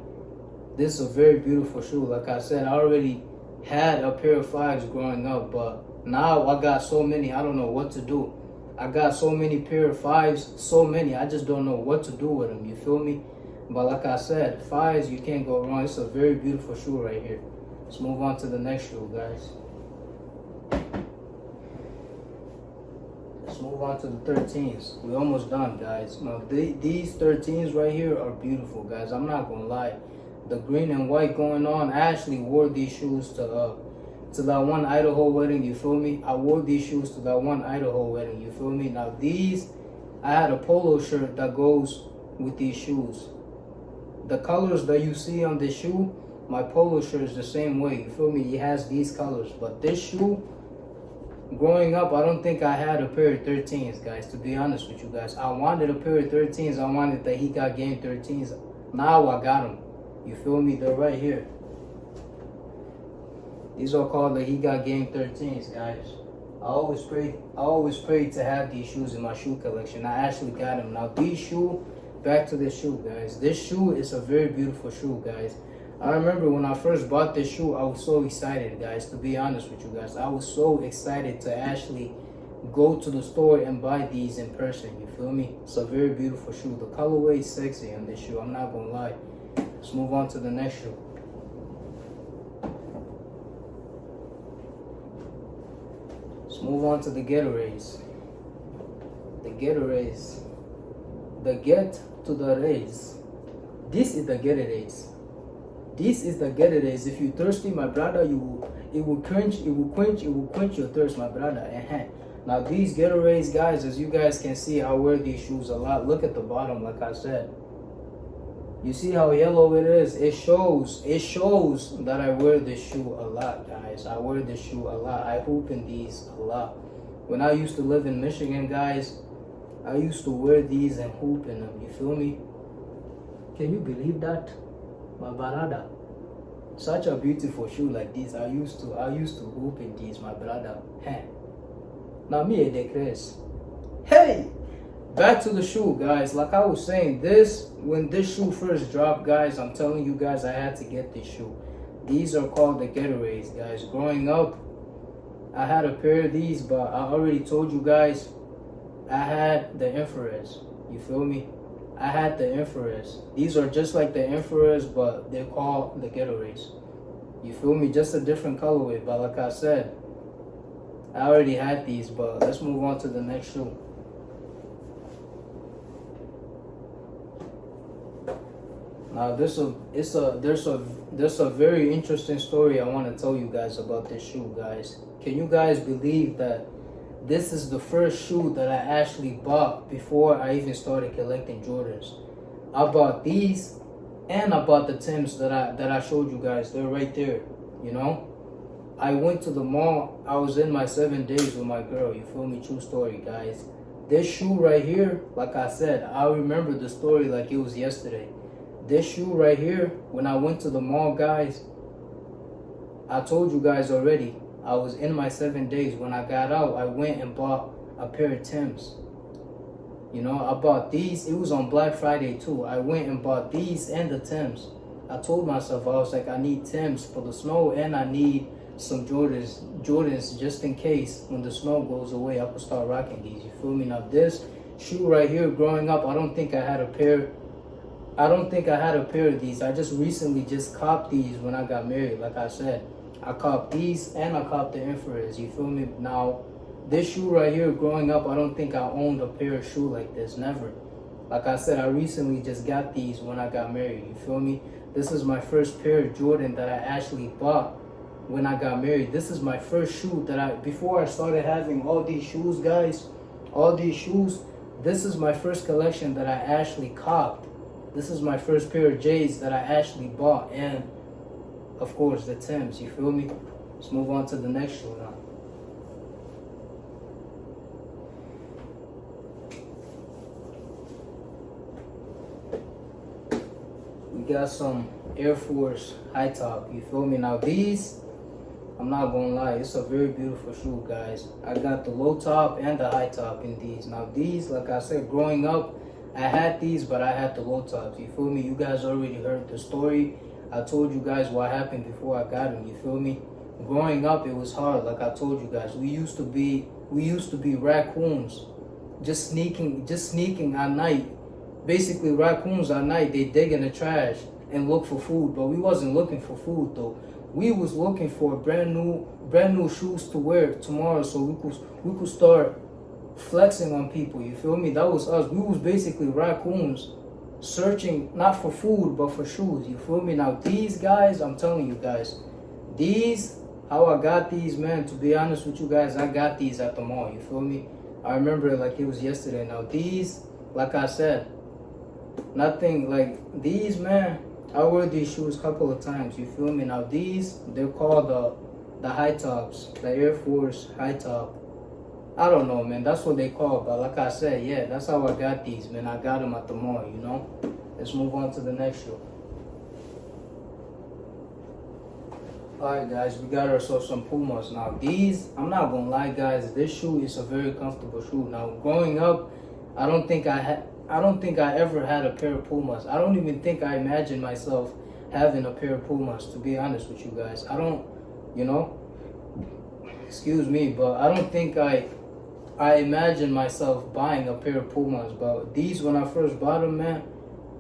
This is a very beautiful shoe. Like I said, I already had a pair of 5s growing up, but now I got so many, I don't know what to do. I got so many pair of 5s, so many, I just don't know what to do with them, you feel me? But like I said, 5s, you can't go wrong. It's a very beautiful shoe right here. Let's move on to the next shoe, guys. Let's move on to the 13s. We're almost done, guys. Now, these 13s right here are beautiful, guys. I'm not gonna lie. The green and white going on. I actually wore these shoes to that one Idaho wedding, you feel me? I wore these shoes to that one Idaho wedding, you feel me? Now these, I had a polo shirt that goes with these shoes. The colors that you see on this shoe, my polo shirt is the same way, you feel me? It has these colors. But this shoe, growing up, I don't think I had a pair of 13s, guys, to be honest with you guys. I wanted a pair of 13s. I wanted the He Got Game 13s. Now I got them. You feel me? They're right here. These are called the He Got Game 13s, guys. I always prayed to have these shoes in my shoe collection. I actually got them. Now these shoes, back to this shoe, guys. This shoe is a very beautiful shoe, guys. I remember when I first bought this shoe, I was so excited, guys, to be honest with you guys. I was so excited to actually go to the store and buy these in person. You feel me? It's a very beautiful shoe. The colorway is sexy on this shoe. I'm not gonna lie. Let's move on to the next shoe. Let's move on to the Gatorades. The Gatorades. The get to the rays. This is the Gatorades. This is the Gatorades. If you're thirsty, my brother, it will quench your thirst, my brother. Now these Gatorades, guys, as you guys can see, I wear these shoes a lot. Look at the bottom, like I said. You see how yellow it is? It shows that I wear this shoe a lot, guys. I wear this shoe a lot. I hoop in these a lot. When I used to live in Michigan, guys, I used to wear these and hoop in them. You feel me? Can you believe that? My brother. Such a beautiful shoe like this. I used to hoop in these, my brother. Now me a Chris. Hey! Back to the shoe, guys. Like I was saying, when this shoe first dropped, guys, I'm telling you guys, I had to get this shoe. These are called the Gatorades, guys. Growing up, I had a pair of these, but I already told you guys, I had the infrareds. You feel me? I had the infrareds. These are just like the infrareds, but they're called the Gatorades. You feel me? Just a different colorway. But like I said, I already had these. But let's move on to the next shoe. Now there's a very interesting story I want to tell you guys about this shoe, guys. Can you guys believe that this is the first shoe that I actually bought before I even started collecting Jordans? I bought these and I bought the Timbs that I showed you guys. They're right there, you know? I went to the mall. I was in my 7 days with my girl. You feel me? True story, guys. This shoe right here, like I said, I remember the story like it was yesterday. This shoe right here, when I went to the mall, guys, I told you guys already, I was in my 7 days. When I got out, I went and bought a pair of Timbs. You know, I bought these. It was on Black Friday too. I went and bought these and the Timbs. I told myself, I was like, I need Timbs for the snow and I need some Jordans just in case when the snow goes away, I could start rocking these. You feel me? Now this shoe right here, growing up, I don't think I had a pair of these. I just recently copped these when I got married. Like I said, I copped these and I copped the infrareds. You feel me? Now, this shoe right here, growing up, I don't think I owned a pair of shoe like this. Never. Like I said, I recently just got these when I got married. You feel me? This is my first pair of Jordan that I actually bought when I got married. This is my first shoe before I started having all these shoes, guys, this is my first collection that I actually copped. This is my first pair of J's that I actually bought, and of course the Timbs. You feel me? Let's move on to the next shoe now. We got some Air Force high top. You feel me? Now these, I'm not gonna lie, it's a very beautiful shoe, guys. I got the low top and the high top in these. Now these, like I said, growing up, I had these, but I had the low tops. You feel me? You guys already heard the story. I told you guys what happened before I got them. You feel me? Growing up, it was hard. Like I told you guys, we used to be raccoons, just sneaking at night. Basically, raccoons at night. They dig in the trash and look for food, but we wasn't looking for food though. We was looking for brand new shoes to wear tomorrow, so we could start flexing on people. You feel me? That was us. We was basically raccoons searching not for food but for shoes. You feel me? Now these, guys, I'm telling you guys, these, how I got these, man, to be honest with you guys, I got these at the mall. You feel me? I remember it like it was yesterday. Now these, like I said, nothing like these, man. I wear these shoes a couple of times. You feel me? Now these, they're called the high tops, the Air Force high top. I don't know, man. That's what they call it. But like I said, yeah, that's how I got these, man. I got them at the mall, you know? Let's move on to the next shoe. Alright, guys, we got ourselves some Pumas. Now, these, I'm not going to lie, guys. This shoe is a very comfortable shoe. Now, growing up, I don't think I ever had a pair of Pumas. I don't even think I imagined myself having a pair of Pumas, to be honest with you guys. I don't, you know, excuse me, but I don't think I I imagine myself buying a pair of Pumas, but these, when I first bought them, man,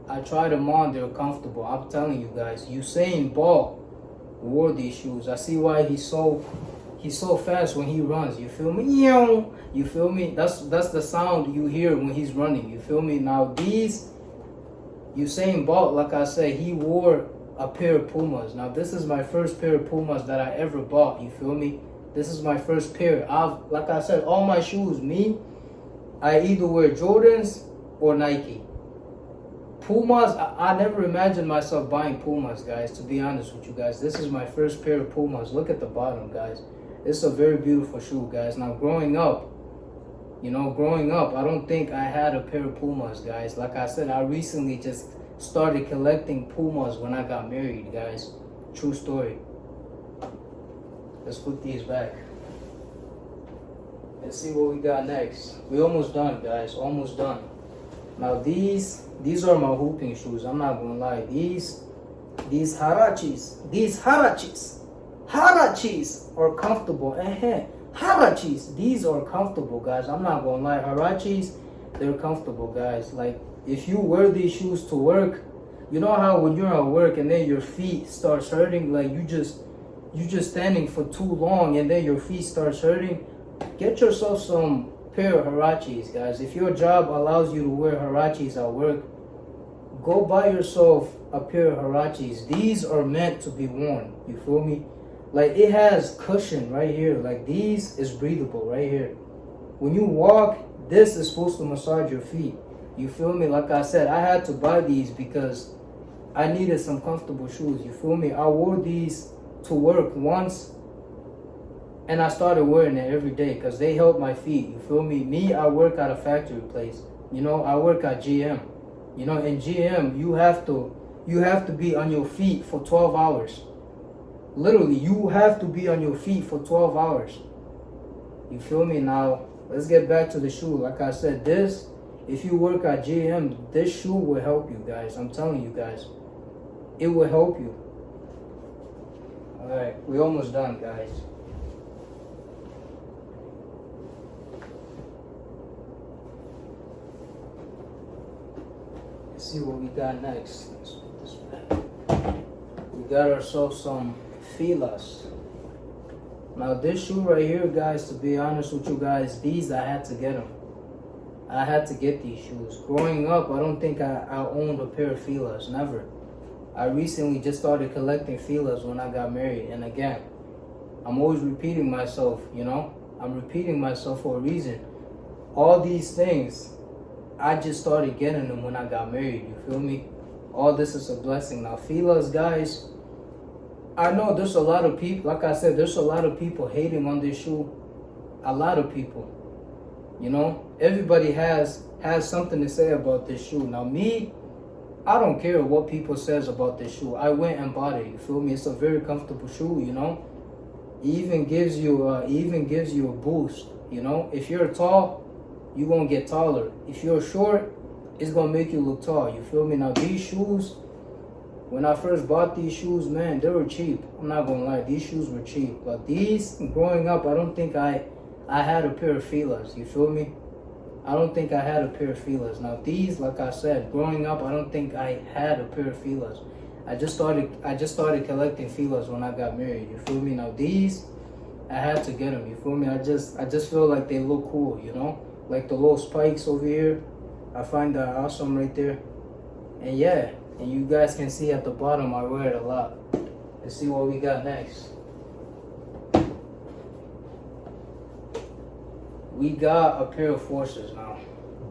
I tried them on. They're comfortable. I'm telling you guys. Usain Bolt wore these shoes. I see why he's so fast when he runs. You feel me? You feel me? That's the sound you hear when he's running. You feel me? Now these, Usain Bolt, like I said, he wore a pair of Pumas. Now this is my first pair of Pumas that I ever bought. You feel me? This is my first pair. Like I said, all my shoes, I either wear Jordans or Nike. Pumas, I never imagined myself buying Pumas, guys, to be honest with you guys. This is my first pair of Pumas. Look at the bottom, guys. This is a very beautiful shoe, guys. Now, growing up, I don't think I had a pair of Pumas, guys. Like I said, I recently just started collecting Pumas when I got married, guys. True story. Let's put these back. Let's see what we got next. We almost done, guys. Almost done. Now these are my hooping shoes. I'm not gonna lie. These Harachis are comfortable. Harachis, these are comfortable, guys. I'm not gonna lie. Harachis, they're comfortable, guys. Like, if you wear these shoes to work, you know how when you're at work and then your feet starts hurting, like you just standing for too long and then your feet starts hurting. Get yourself some pair of Harachis, guys. If your job allows you to wear Harachis at work, go buy yourself a pair of Harachis. These are meant to be worn. You feel me? Like, it has cushion right here. Like, these is breathable right here. When you walk, this is supposed to massage your feet. You feel me? Like I said, I had to buy these because I needed some comfortable shoes. You feel me? I wore these to work once, and I started wearing it every day because they help my feet. You feel me? I work at a factory place. I work at GM. In GM, you have to be on your feet for 12 hours. Literally, you have to be on your feet for 12 hours. You feel me? Now, let's get back to the shoe. Like I said, if you work at GM, this shoe will help you, guys. I'm telling you guys. It will help you. Alright, we're almost done, guys. Let's see what we got next. Let's put this back. We got ourselves some Filas. Now this shoe right here, guys, to be honest with you guys, these I had to get them. I had to get these shoes. Growing up, I don't think I owned a pair of Filas. Never. I recently just started collecting Filas when I got married. And again, I'm always repeating myself, I'm repeating myself for a reason. All these things, I just started getting them when I got married. You feel me? All this is a blessing. Now, Filas, guys, I know there's a lot of people, like I said, there's a lot of people hating on this shoe. A lot of people. Everybody has something to say about this shoe. Now, me, I don't care what people says about this shoe. I went and bought it. You feel me? It's a very comfortable shoe. It even gives you a boost. If you're tall, you're gonna get taller. If you're short, it's gonna make you look tall. You feel me? Now these shoes, when I first bought these shoes, man, they were cheap. I'm not gonna lie, these shoes were cheap. But these, growing up, I don't think I had a pair of Filas. You feel me? I don't think I had a pair of Filas. Now these, like I said, growing up, I don't think I had a pair of Filas. I just started collecting Filas when I got married. You feel me? Now these, I had to get them. You feel me? I just feel like they look cool. Like the little spikes over here. I find that awesome right there. And yeah, and you guys can see at the bottom, I wear it a lot. Let's see what we got next. We got a pair of Forces now.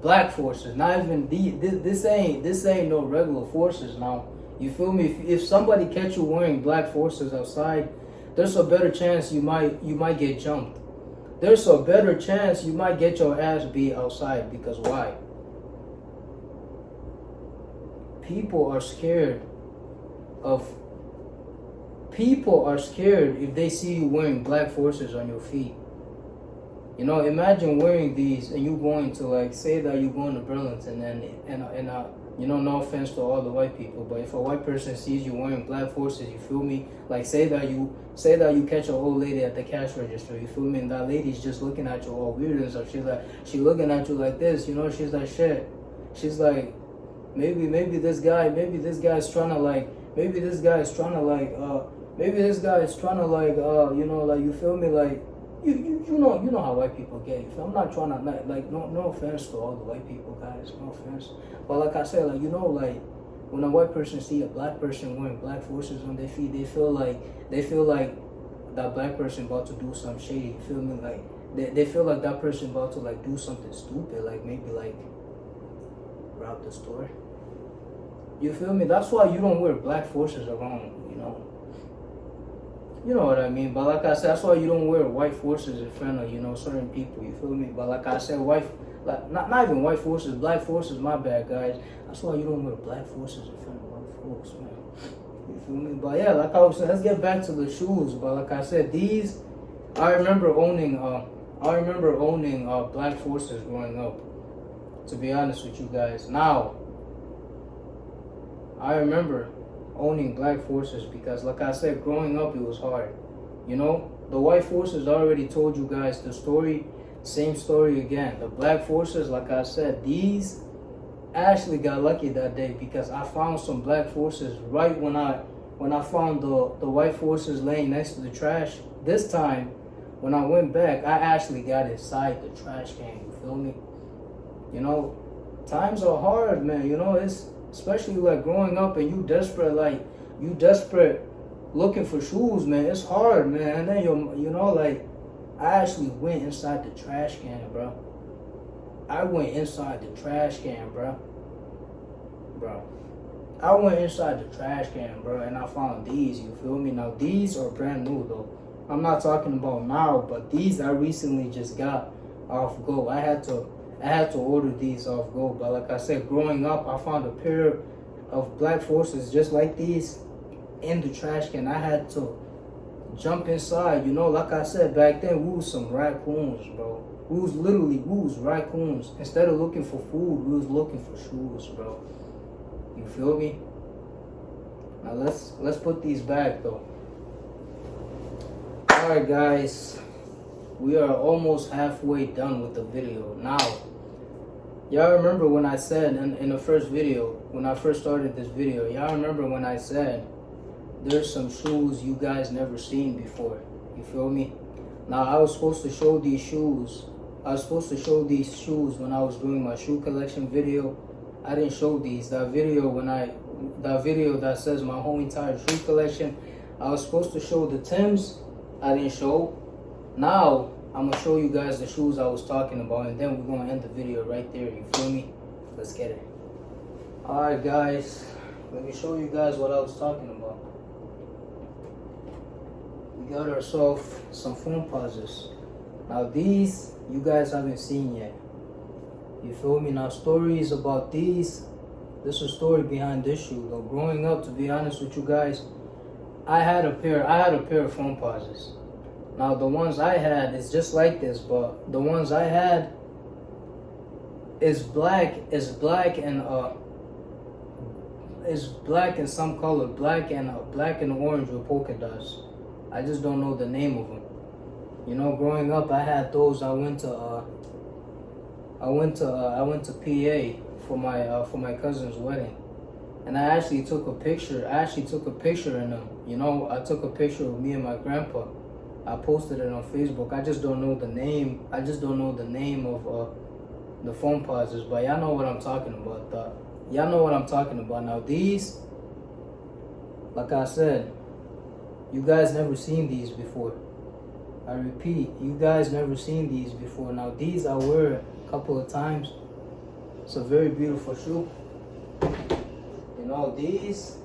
Black Forces. Not even this ain't no regular Forces now. You feel me? If somebody catch you wearing Black Forces outside, there's a better chance you might get jumped. There's a better chance you might get your ass beat outside. Because why? People are scared if they see you wearing Black Forces on your feet. Imagine wearing these and you going to, like, say that you're going to Burlington and You know, no offense to all the white people, but if a white person sees you wearing black forces, you feel me? Like say that you catch an old lady at the cash register, you feel me? And that lady's just looking at you all weird and stuff. She's like, she looking at you like this, you know? She's like, shit. She's like, maybe this guy is trying to like, you know, like, you feel me? Like, you know how white people get. I'm not trying to like no offense to all the white people, guys, no offense. But like I said, like, you know, like when a white person see a black person wearing black forces on their feet, they feel like that black person about to do something shady. You feel me? Like they feel like that person about to like do something stupid, like maybe like rob the store. You feel me? That's why you don't wear black forces around, you know. You know what I mean? But like I said, that's why you don't wear white forces in front of, you know, certain people. You feel me? But like I said, not even white forces, black forces, my bad, guys. That's why you don't wear black forces in front of white folks, man. You feel me? But yeah, like I was saying, let's get back to the shoes. But like I said, these, I remember owning black forces growing up, to be honest with you guys. Now, I remember owning black forces because, like I said, growing up it was hard. You know, the white forces, I already told you guys the story, same story again. The black forces, like I said, these, I actually got lucky that day because I found some black forces right when I found the white forces laying next to the trash. This time, when I went back, I actually got inside the trash can. You feel me? You know, times are hard, man. You know, it's especially like growing up and you desperate looking for shoes, man. It's hard, man. And then you know, like, I actually went inside the trash can, bro. I went inside the trash can, bro. I went inside the trash can, bro, and I found these. You feel me? Now these are brand new though. I'm not talking about now, but these I recently just got off Go. I had to order these off Go, but like I said, growing up, I found a pair of black forces just like these in the trash can. I had to jump inside, you know, like I said, back then, we was some raccoons, bro. We was raccoons. Instead of looking for food, we was looking for shoes, bro. You feel me? Now let's put these back, though. Alright, guys. We are almost halfway done with the video. Now, y'all remember when I said in the first video, when I first started this video, y'all remember when I said there's some shoes you guys never seen before. You feel me? Now, I was supposed to show these shoes. I was supposed to show these shoes when I was doing my shoe collection video. I didn't show these. That video that says my whole entire shoe collection, I was supposed to show the Timbs. I didn't show. Now, I'm going to show you guys the shoes I was talking about, and then we're going to end the video right there. You feel me? Let's get it. Alright, guys. Let me show you guys what I was talking about. We got ourselves some foam pauses. Now, these, you guys haven't seen yet. You feel me? Now, stories about these. There's a story behind this shoe, though. Growing up, to be honest with you guys, I had a pair of foam pauses. Now the ones I had is just like this, but the ones I had is black and some color, black and orange with polka dots. I just don't know the name of them. You know, growing up I had those. I went to PA for my cousin's wedding. And I actually took a picture. In them. You know, I took a picture of me and my grandpa. I posted it on Facebook. I just don't know the name. I just don't know the name of the foam pauses. But y'all know what I'm talking about. Y'all know what I'm talking about. Now these, like I said, you guys never seen these before. I repeat, you guys never seen these before. Now these I wear a couple of times. It's a very beautiful shoe. You know, these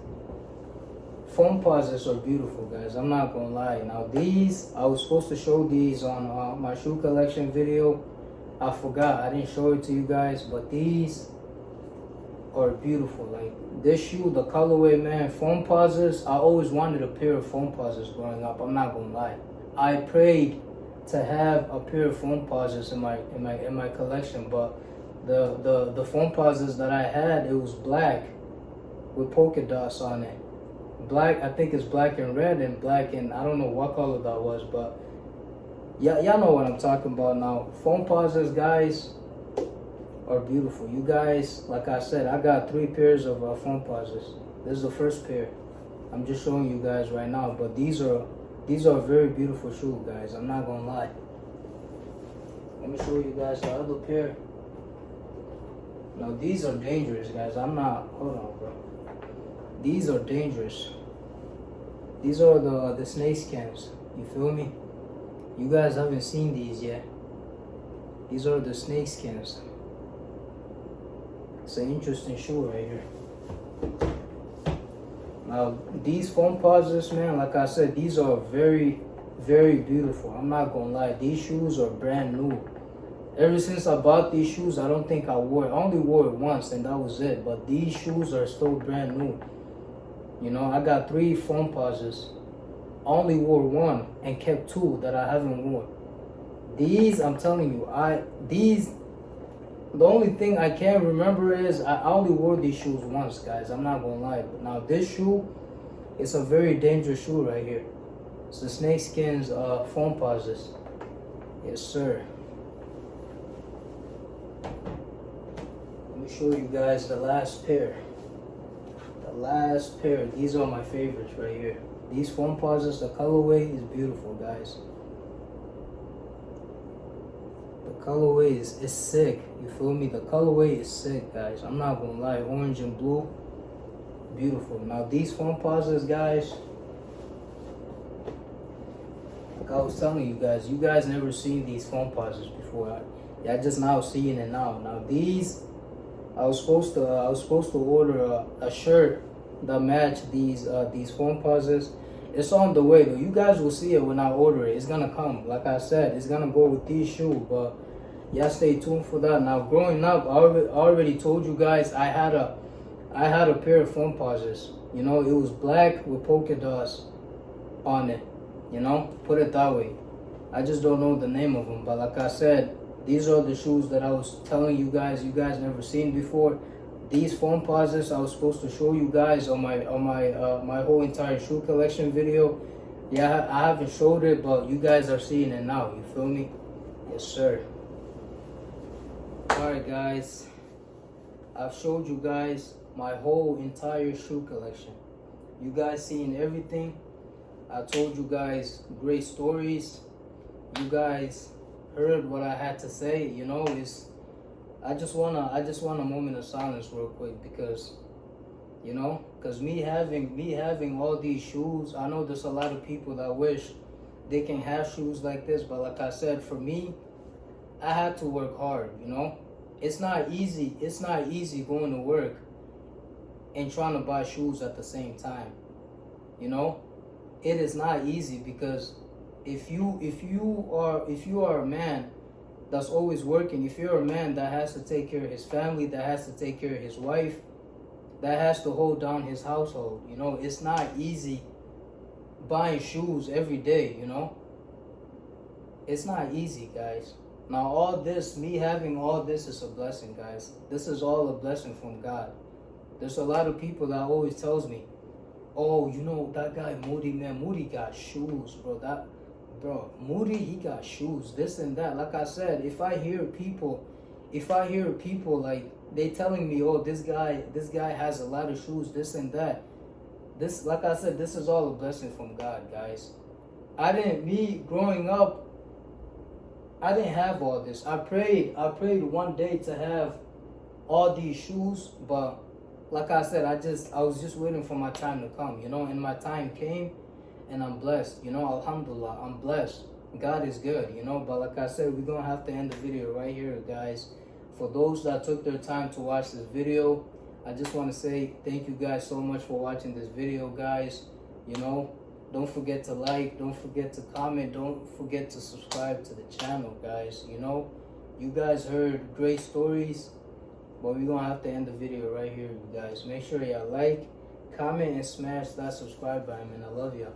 foam pauses are beautiful, guys. I'm not gonna lie. Now these, I was supposed to show these on my shoe collection video. I forgot. I didn't show it to you guys, but these are beautiful. Like this shoe, the colorway, man, foam pauses. I always wanted a pair of foam pauses growing up. I'm not gonna lie. I prayed to have a pair of foam pauses in my collection, but The phone pauses that I had, it was black with polka dots on it. Black, I think it's black and red and black and I don't know what color that was, but yeah, y'all know what I'm talking about now. Phone pauses, guys, are beautiful. You guys, like I said, I got 3 pairs of phone pauses. This is the first pair. I'm just showing you guys right now, but these are very beautiful shoes, guys. I'm not gonna lie. Let me show you guys the other pair. Now these are dangerous, guys. Hold on, bro. These are dangerous. These are the snake skins. You feel me? You guys haven't seen these yet. These are the snake skins. It's an interesting shoe right here. Now these foam pauses, man, like I said, these are very, very beautiful. I'm not gonna lie. These shoes are brand new. Ever since I bought these shoes, I don't think I wore it. I only wore it once and that was it. But these shoes are still brand new. You know, I got 3 foam pauses. I only wore 1 and kept 2 that I haven't worn. These, I'm telling you, the only thing I can remember is I only wore these shoes once, guys. I'm not gonna lie. But now this shoe, it's a very dangerous shoe right here. It's the snakeskins foam pauses. Yes, sir. Let me show you guys the last pair. The last pair. These are my favorites right here. These foam pauses, the colorway is beautiful, guys. The colorway is sick. You feel me? The colorway is sick, guys. I'm not gonna lie. Orange and blue, beautiful. Now these foam pauses, guys, like I was telling you guys never seen these foam pauses before. Y'all just now seeing it now. Now these, I was supposed to order a shirt that match these foam pauses. It's on the way though. You guys will see it when I order it. It's gonna come. Like I said, it's gonna go with these shoes. But y'all stay tuned for that. Now growing up, I already told you guys I had a pair of foam pauses. You know, it was black with polka dots on it. You know, put it that way. I just don't know the name of them. But like I said, these are the shoes that I was telling you guys never seen before. These foam pauses I was supposed to show you guys on my my whole entire shoe collection video. Yeah, I haven't showed it, but you guys are seeing it now. You feel me? Yes, sir. Alright, guys. I've showed you guys my whole entire shoe collection. You guys seen everything. I told you guys great stories. You guys heard what I had to say. You know, I just want a moment of silence real quick because, you know, because me having all these shoes, I know there's a lot of people that wish they can have shoes like this, but like I said, for me, I had to work hard, you know. It's not easy going to work and trying to buy shoes at the same time. You know, it is not easy because if you are a man that's always working, if you're a man that has to take care of his family, that has to take care of his wife, that has to hold down his household, you know, it's not easy buying shoes every day, you know. It's not easy, guys. Now all this, me having all this is a blessing, guys. This is all a blessing from God. There's a lot of people that always tells me, oh, you know, that guy Moody, man, Moody got shoes, bro. Moody, he got shoes, this and that. Like I said, if I hear people like they telling me, oh, this guy has a lot of shoes, this and that. This, like I said, this is all a blessing from God, guys. Growing up, I didn't have all this. I prayed one day to have all these shoes, but like I said, I was just waiting for my time to come, you know, and my time came. And I'm blessed, you know, alhamdulillah, I'm blessed. God is good, you know, but like I said, we're going to have to end the video right here, guys. For those that took their time to watch this video, I just want to say thank you guys so much for watching this video, guys. You know, don't forget to like, don't forget to comment, don't forget to subscribe to the channel, guys. You know, you guys heard great stories, but we're going to have to end the video right here, you guys. Make sure y'all like, comment, and smash that subscribe button, and I love y'all.